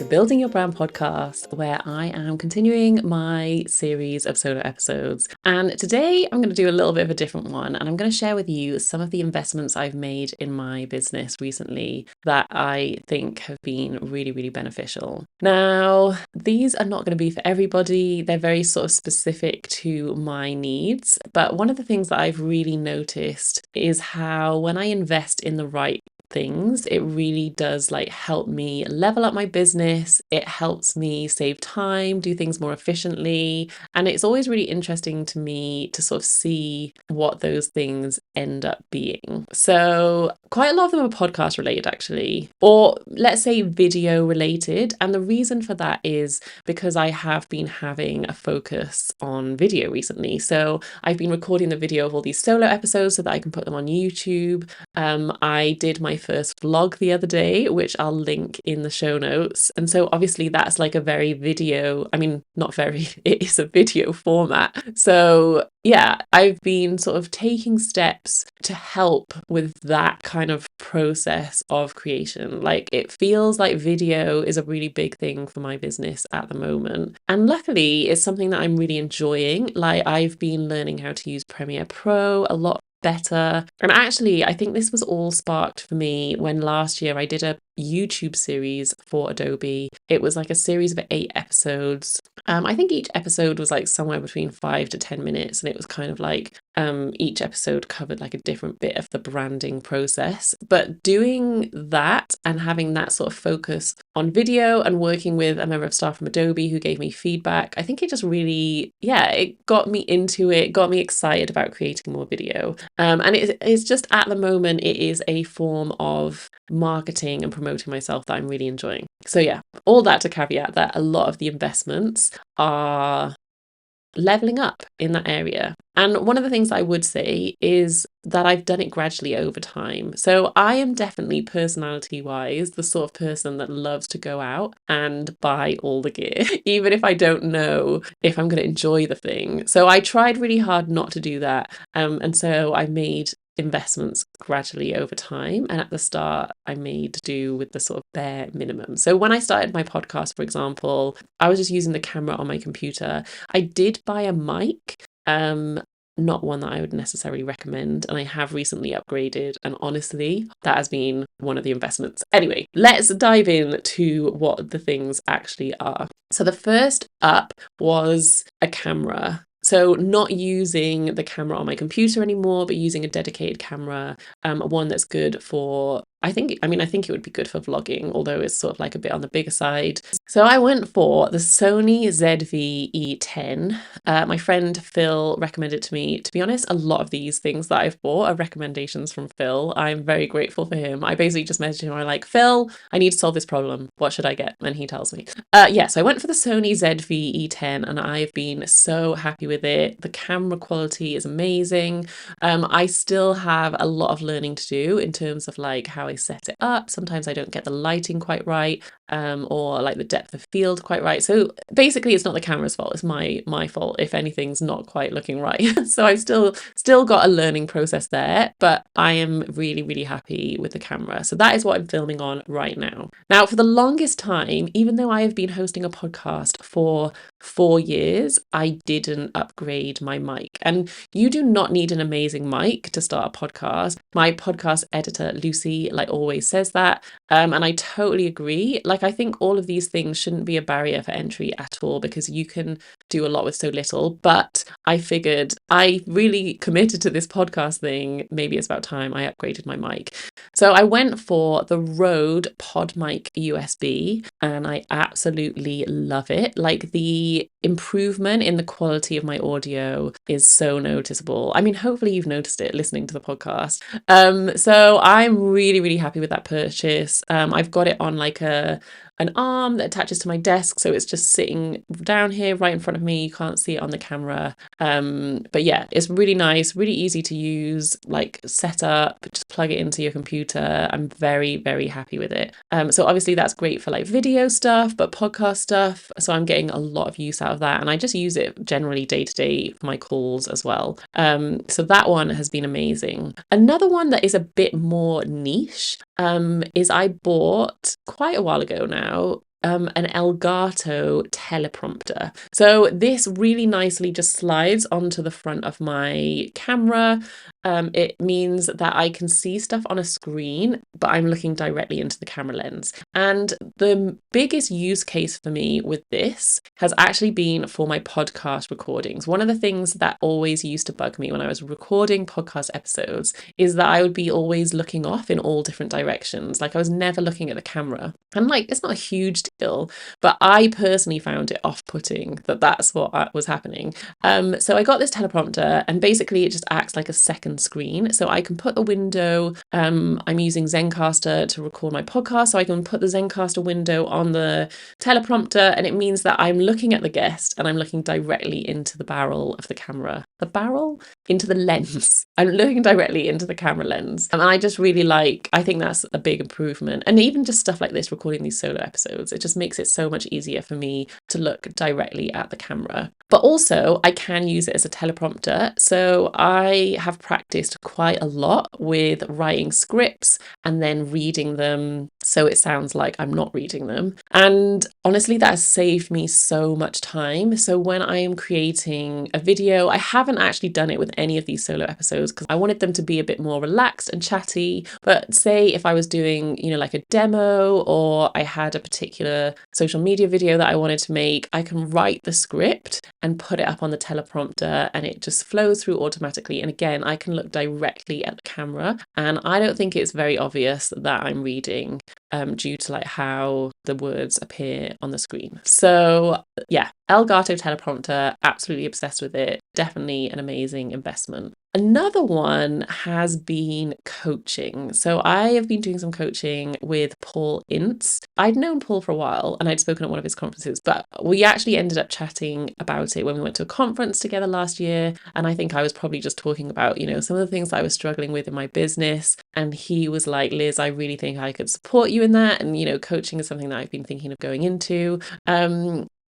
Building Your Brand podcast, where I am continuing my series of solo episodes. And today I'm going to do a little bit of a different one, and I'm going to share with you some of the investments I've made in my business recently that I think have been really, really beneficial. Now, these are not going to be for everybody. They're very sort of specific to my needs. But one of the things that I've really noticed is how when I invest in the right things, it really does help me level up my business. It helps me save time, do things more efficiently, and it's always really interesting to me to sort of see what those things end up being. So quite a lot of them are podcast related, actually, or let's say video related, and the reason for that is because I have been having a focus on video recently. So I've been recording the video of all these solo episodes so that I can put them on YouTube. I did my first vlog the other day, which I'll link in the show notes. And so obviously that's like a very video, it is a video format. So yeah, I've been sort of taking steps to help with that kind of process of creation. It feels like video is a really big thing for my business at the moment. And luckily it's something that I'm really enjoying. I've been learning how to use Premiere Pro a lot better. And actually, I think this was all sparked for me when last year I did a YouTube series for Adobe. It was like a series of 8 episodes. I think each episode was somewhere between 5 to 10 minutes, and it was kind of each episode covered a different bit of the branding process. But doing that and having that sort of focus on video and working with a member of staff from Adobe who gave me feedback, I think it just really, it got me into it, got me excited about creating more video. And it's just at the moment, it is a form of marketing and promoting myself that I'm really enjoying. So yeah, all that to caveat that a lot of the investments are leveling up in that area. And one of the things I would say is that I've done it gradually over time. So I am definitely personality-wise the sort of person that loves to go out and buy all the gear, even if I don't know if I'm going to enjoy the thing. So I tried really hard not to do that. And so I made investments gradually over time, and at the start I made do with the sort of bare minimum. So when I started my podcast, for example, I was just using the camera on my computer. I did buy a mic, not one that I would necessarily recommend, and I have recently upgraded, and honestly that has been one of the investments. Anyway, let's dive in to what the things actually are. So the first up was a camera. So not using the camera on my computer anymore, but using a dedicated camera, one that's good for, I think it would be good for vlogging, although it's sort of a bit on the bigger side. So I went for the Sony ZV-E10. My friend Phil recommended it to me. To be honest, a lot of these things that I've bought are recommendations from Phil. I'm very grateful for him. I basically just messaged him. I'm like, Phil, I need to solve this problem. What should I get? And he tells me. So I went for the Sony ZV-E10, and I've been so happy with it. The camera quality is amazing. I still have a lot of learning to do in terms of how I set it up. Sometimes I don't get the lighting quite right, or the depth of field quite right. So basically it's not the camera's fault, it's my fault if anything's not quite looking right. So I've still got a learning process there, but I am really, really happy with the camera. So that is what I'm filming on right now. Now, for the longest time, even though I have been hosting a podcast for 4 years, I didn't upgrade my mic. And you do not need an amazing mic to start a podcast. My podcast editor, Lucy, always says that. And I totally agree. I think all of these things shouldn't be a barrier for entry at all, because you can do a lot with so little. But I figured I really committed to this podcast thing. Maybe it's about time I upgraded my mic. So I went for the Rode PodMic USB, and I absolutely love it. The improvement in the quality of my audio is so noticeable. Hopefully you've noticed it listening to the podcast. So I'm really, really happy with that purchase. I've got it on an arm that attaches to my desk, so it's just sitting down here right in front of me. You can't see it on the camera, but yeah, it's really nice, really easy to use. Set up, just plug it into your computer. I'm very, very happy with it. So obviously that's great for video stuff, but podcast stuff, so I'm getting a lot of use out of that, and I just use it generally day to day for my calls as well. So that one has been amazing. Another one that is a bit more niche is I bought quite a while ago now an Elgato Teleprompter. So this really nicely just slides onto the front of my camera. It means that I can see stuff on a screen, but I'm looking directly into the camera lens. And the biggest use case for me with this has actually been for my podcast recordings. One of the things that always used to bug me when I was recording podcast episodes is that I would be always looking off in all different directions. Like I was never looking at the camera. And like, it's not a huge deal, but I personally found it off-putting that that's what was happening. So I got this teleprompter, and basically it just acts like a second screen. So I can put the window, I'm using Zencastr to record my podcast, so I can put the Zencastr window on the teleprompter, and it means that I'm looking at the guest and I'm looking directly into the barrel of the camera. The barrel? Into the lens. I'm looking directly into the camera lens. And I just really I think that's a big improvement. And even just stuff like this, recording these solo episodes, it just makes it so much easier for me to look directly at the camera. But also I can use it as a teleprompter. So I have practiced quite a lot with writing scripts and then reading them so it sounds like I'm not reading them. And honestly, that has saved me so much time. So when I am creating a video, I haven't actually done it with any of these solo episodes because I wanted them to be a bit more relaxed and chatty. But say if I was doing, like a demo, or I had a particular social media video that I wanted to make, I can write the script and put it up on the teleprompter and it just flows through automatically. And again, I can look directly at the camera, and I don't think it's very obvious that I'm reading due to how the words appear on the screen. So yeah, Elgato Teleprompter, absolutely obsessed with it. Definitely an amazing investment. Another one has been coaching. So I have been doing some coaching with Paul Ince. I'd known Paul for a while and I'd spoken at one of his conferences, but we actually ended up chatting about it when we went to a conference together last year. And I think I was probably just talking about, some of the things that I was struggling with in my business. And he was like, Liz, I really think I could support you in that. And, coaching is something that I've been thinking of going into.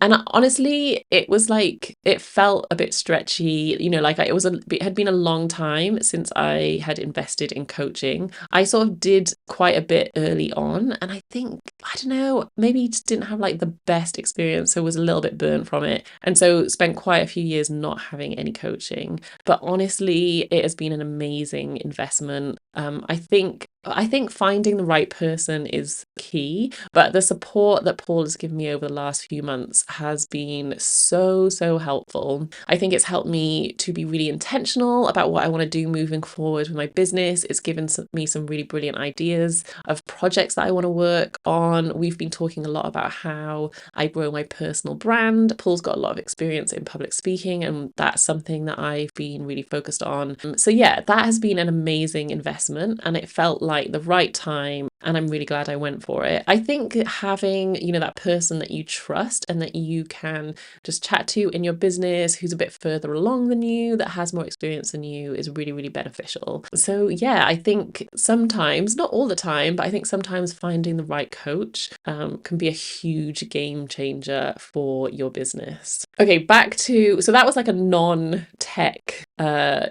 And honestly, it was it felt a bit stretchy, it had been a long time since I had invested in coaching. I sort of did quite a bit early on, and I think, I don't know, maybe just didn't have the best experience, so was a little bit burnt from it. And so spent quite a few years not having any coaching. But honestly, it has been an amazing investment. I think finding the right person is key, but the support that Paul has given me over the last few months has been so, so helpful. I think it's helped me to be really intentional about what I want to do moving forward with my business. It's given me some really brilliant ideas of projects that I want to work on. We've been talking a lot about how I grow my personal brand. Paul's got a lot of experience in public speaking, and that's something that I've been really focused on. So yeah, that has been an amazing investment, and it felt like the right time, and I'm really glad I went for it. I think having, that person that you trust and that you can just chat to in your business, who's a bit further along than you, that has more experience than you, is really, really beneficial. So yeah, I think sometimes, not all the time, but I think sometimes finding the right coach can be a huge game changer for your business. Okay, so that was a non-tech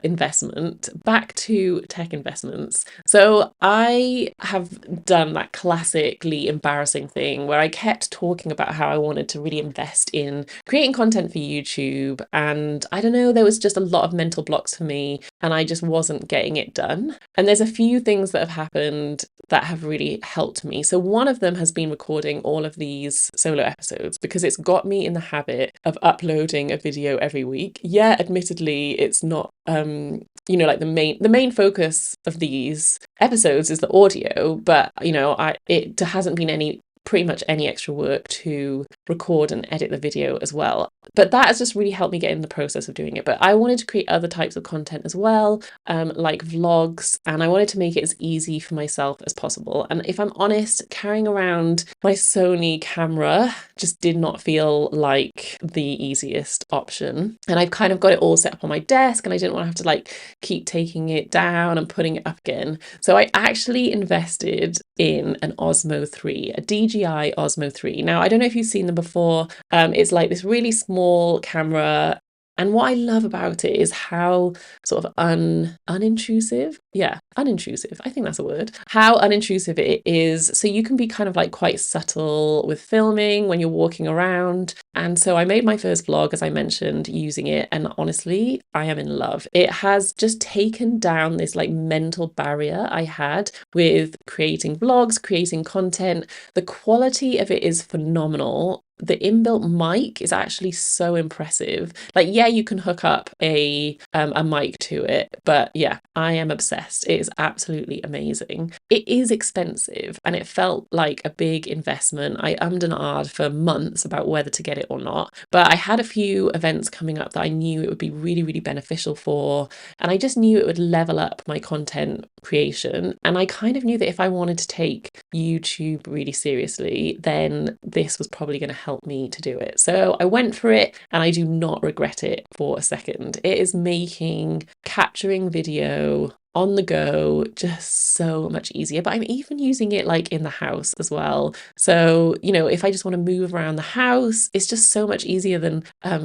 investment. Back to tech investments. So I have done that classically embarrassing thing where I kept talking about how I wanted to really invest in creating content for YouTube, and I don't know, there was just a lot of mental blocks for me and I just wasn't getting it done. And there's a few things that have happened that have really helped me. So one of them has been recording all of these solo episodes, because it's got me in the habit of uploading a video every week. Yeah, admittedly, it's not the main focus of these episodes is the audio, but it hasn't been pretty much any extra work to record and edit the video as well. But that has just really helped me get in the process of doing it. But I wanted to create other types of content as well, like vlogs, and I wanted to make it as easy for myself as possible. And if I'm honest, carrying around my Sony camera just did not feel like the easiest option. And I've kind of got it all set up on my desk, and I didn't want to have to keep taking it down and putting it up again. So I actually invested in an Osmo 3, a DJI Osmo 3. Now, I don't know if you've seen them before. It's this really small camera. And what I love about it is how sort of unintrusive. Yeah, unintrusive. I think that's a word. How unintrusive it is. So you can be kind of like quite subtle with filming when you're walking around. And so I made my first vlog, as I mentioned, using it. And honestly, I am in love. It has just taken down this like mental barrier I had with creating vlogs, creating content. The quality of it is phenomenal. The inbuilt mic is actually so impressive. Like, yeah, you can hook up a mic to it, but yeah, I am obsessed. It is absolutely amazing. It is expensive and it felt like a big investment. I ummed and ahed for months about whether to get it or not, but I had a few events coming up that I knew it would be really, really beneficial for, and I just knew it would level up my content creation. And I kind of knew that if I wanted to take YouTube really seriously, then this was probably going to help me to do it. So I went for it and I do not regret it for a second. It is making capturing video on the go just so much easier, but I'm even using it like in the house as well. So, you know, if I just want to move around the house, it's just so much easier than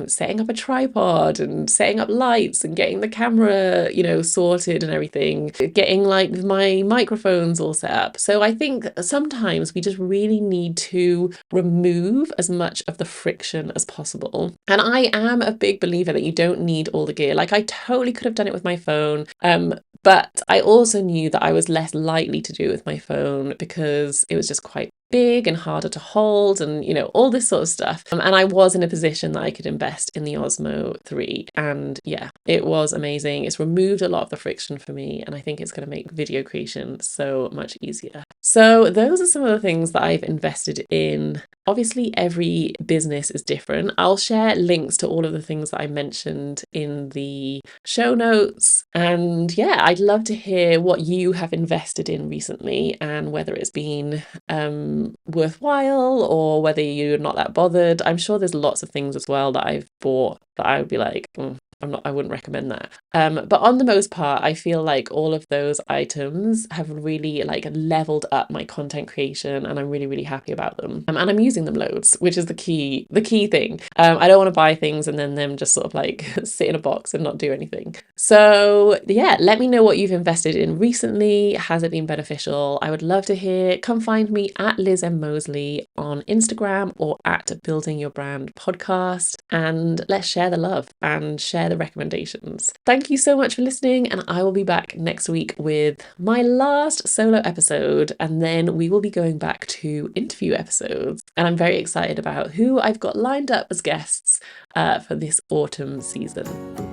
setting up a tripod and setting up lights and getting the camera, you know, sorted and everything, getting like my microphones all set up. So I think sometimes we just really need to remove as much of the friction as possible. And I am a big believer that you don't need all the gear. Like, I totally could have done it with my phone, but I also knew that I was less likely to do it with my phone because it was just quite big and harder to hold and, you know, all this sort of stuff. And I was in a position that I could invest in the Osmo 3. And yeah, it was amazing. It's removed a lot of the friction for me, and I think it's going to make video creation so much easier. So those are some of the things that I've invested in. Obviously, every business is different. I'll share links to all of the things that I mentioned in the show notes. And yeah, I'd love to hear what you have invested in recently and whether it's been worthwhile or whether you're not that bothered. I'm sure there's lots of things as well that I've bought that I would be like, I wouldn't recommend that. But on the most part, I feel like all of those items have really like leveled up my content creation, and I'm really, really happy about them. And I'm using them loads, which is the key thing. I don't want to buy things and then them just sort of like sit in a box and not do anything. So yeah, let me know what you've invested in recently. Has it been beneficial? I would love to hear. Come find me at Liz M. Mosley on Instagram or at Building Your Brand podcast, and let's share the love and share the recommendations. Thank you so much for listening, and I will be back next week with my last solo episode, and then we will be going back to interview episodes, and I'm very excited about who I've got lined up as guests for this autumn season.